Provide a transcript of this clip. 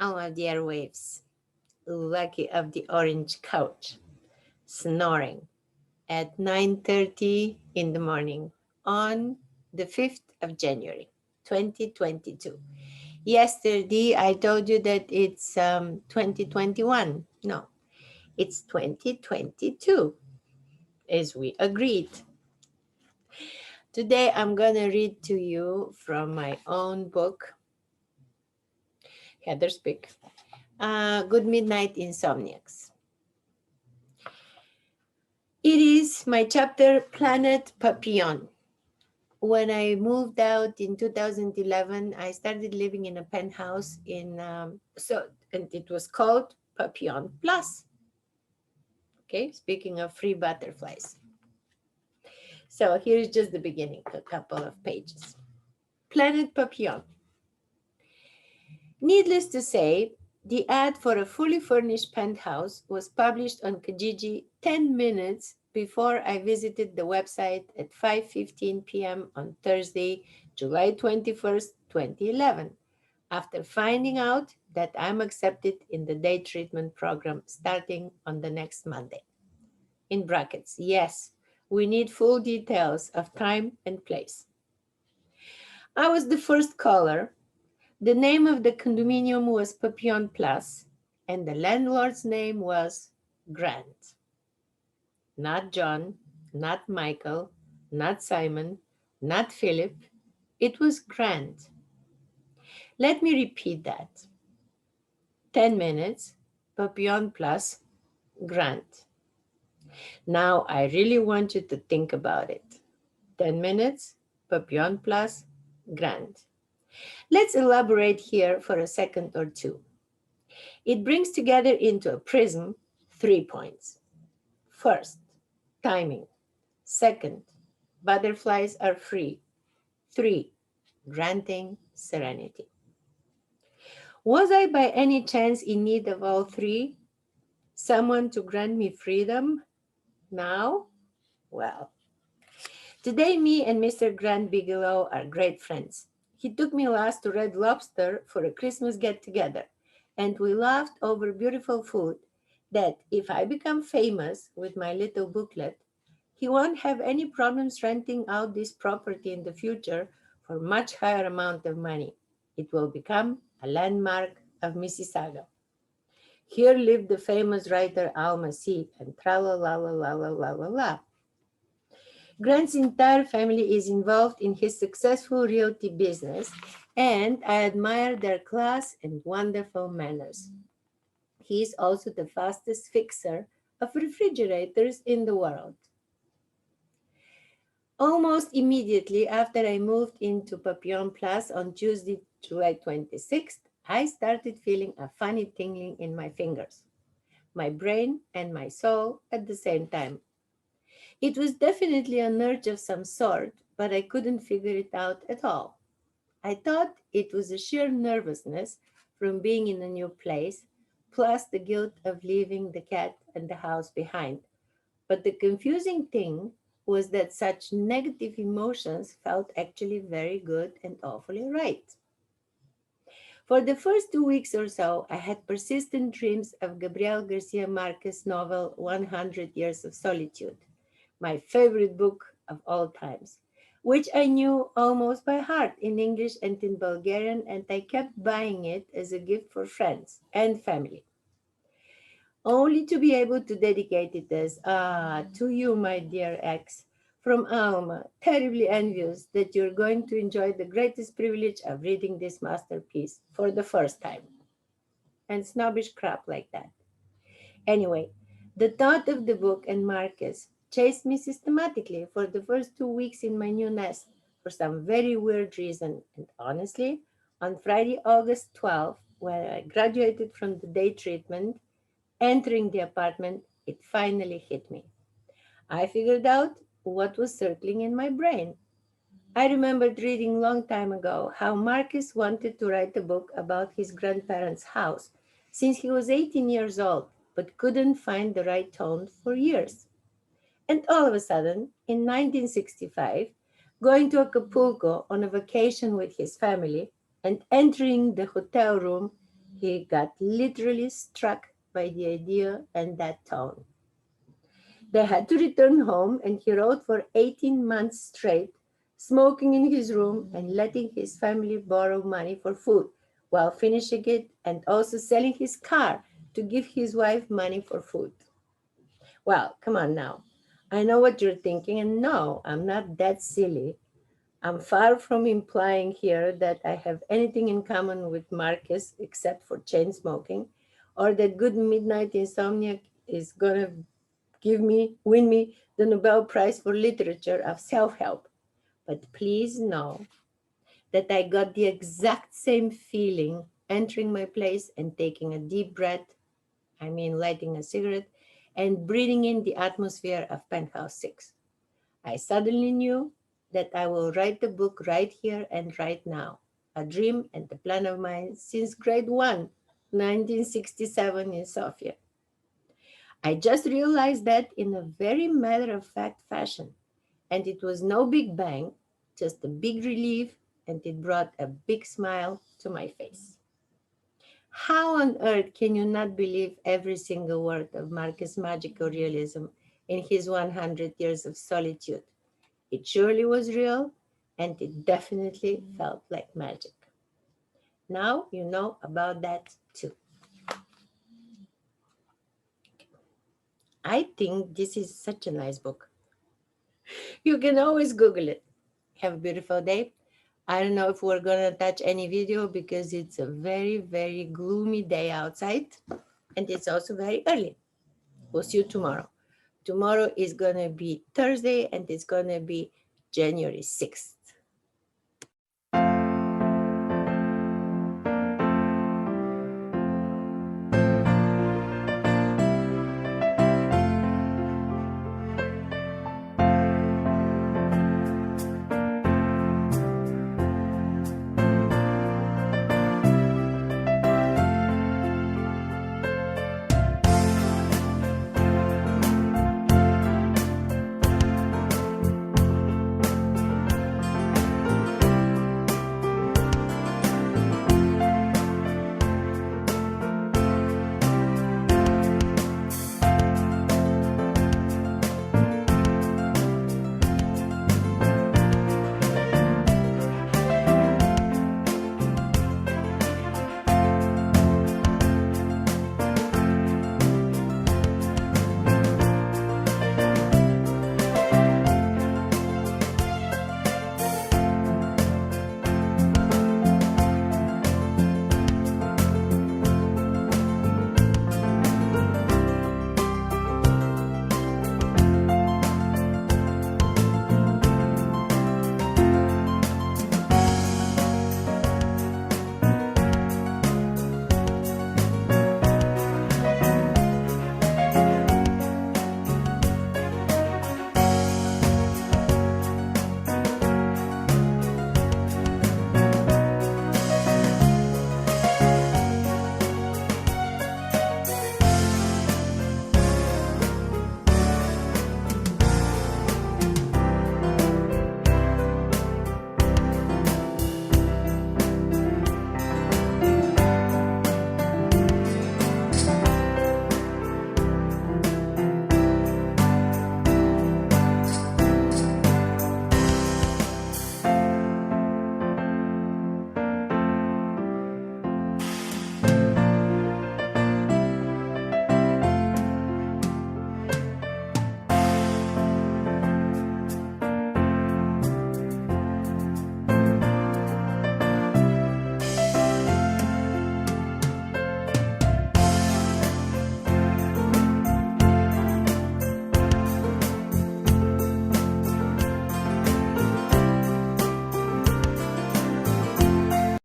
Alma of the Airwaves, Lucky of the orange couch, snoring at 9:30 in the morning on the 5th of January, 2022. Yesterday, I told you that it's 2021. No, it's 2022, as we agreed. Today, I'm going to read to you from my own book, Heather Speak, Good Midnight Insomniacs. It is my chapter, Planet Papillon. When I moved out in 2011, I started living in a penthouse and it was called Papillon Plus. Okay, speaking of free butterflies. So here's just the beginning, a couple of pages. Planet Papillon. Needless to say, the ad for a fully furnished penthouse was published on Kijiji 10 minutes before I visited the website at 5:15 p.m. on Thursday, July 21st, 2011, after finding out that I'm accepted in the day treatment program starting on the next Monday. In brackets, yes, we need full details of time and place. I was the first caller. The name of the condominium was Papillon Plus, and the landlord's name was Grant. Not John, not Michael, not Simon, not Philip. It was Grant. Let me repeat that. 10 minutes, Papillon Plus, Grant. Now I really want you to think about it. 10 minutes, Papillon Plus, Grant. Let's elaborate here for a second or two. It brings together into a prism 3 points. First, timing. Second, butterflies are free. 3, granting serenity. Was I by any chance in need of all three? Someone to grant me freedom? Now? Well, today me and Mr. Grant Bigelow are great friends. He took me last to Red Lobster for a Christmas get-together, and we laughed over beautiful food that if I become famous with my little booklet, he won't have any problems renting out this property in the future for much higher amount of money. It will become a landmark of Mississauga. Here lived the famous writer Alma and tra-la-la-la-la-la-la-la-la. Grant's entire family is involved in his successful realty business, and I admire their class and wonderful manners. He is also the fastest fixer of refrigerators in the world. Almost immediately after I moved into Papillon Plus on Tuesday, July 26th, I started feeling a funny tingling in my fingers, my brain and my soul at the same time. It was definitely an urge of some sort, but I couldn't figure it out at all. I thought it was a sheer nervousness from being in a new place, plus the guilt of leaving the cat and the house behind. But the confusing thing was that such negative emotions felt actually very good and awfully right. For the first 2 weeks or so, I had persistent dreams of Gabriel Garcia Marquez's novel 100 Years of Solitude, my favorite book of all times, which I knew almost by heart in English and in Bulgarian, and I kept buying it as a gift for friends and family, only to be able to dedicate it as, to you, my dear ex, from Alma, terribly envious that you're going to enjoy the greatest privilege of reading this masterpiece for the first time. And snobbish crap like that. Anyway, the thought of the book and Marcus chased me systematically for the first 2 weeks in my new nest for some very weird reason. And honestly, on Friday, August 12th, when I graduated from the day treatment, entering the apartment, it finally hit me. I figured out what was circling in my brain. I remembered reading long time ago how Marcus wanted to write a book about his grandparents' house since he was 18 years old, but couldn't find the right tone for years. And all of a sudden, in 1965, going to Acapulco on a vacation with his family and entering the hotel room He got literally struck by the idea and that tone. They had to return home, and he wrote for 18 months straight, smoking in his room and letting his family borrow money for food while finishing it, and also selling his car to give his wife money for food. Well, come on now. I know what you're thinking, and no, I'm not that silly. I'm far from implying here that I have anything in common with Marcus except for chain smoking, or that good midnight insomnia is gonna win me the Nobel Prize for Literature of self-help. But please know that I got the exact same feeling entering my place and taking a deep breath, I mean lighting a cigarette, and breathing in the atmosphere of Penthouse 6. I suddenly knew that I will write the book right here and right now, a dream and a plan of mine since grade 1, 1967 in Sofia. I just realized that in a very matter of fact fashion, and it was no big bang, just a big relief, and it brought a big smile to my face. How on earth can you not believe every single word of Marcus' magical realism in his 100 Years of Solitude? It surely was real, and it definitely felt like magic. Now you know about that too. I think this is such a nice book. You can always Google it. Have a beautiful day. I don't know if we're going to touch any video because it's a very, very gloomy day outside, and it's also very early. We'll see you tomorrow. Tomorrow is going to be Thursday, and it's going to be January 6th.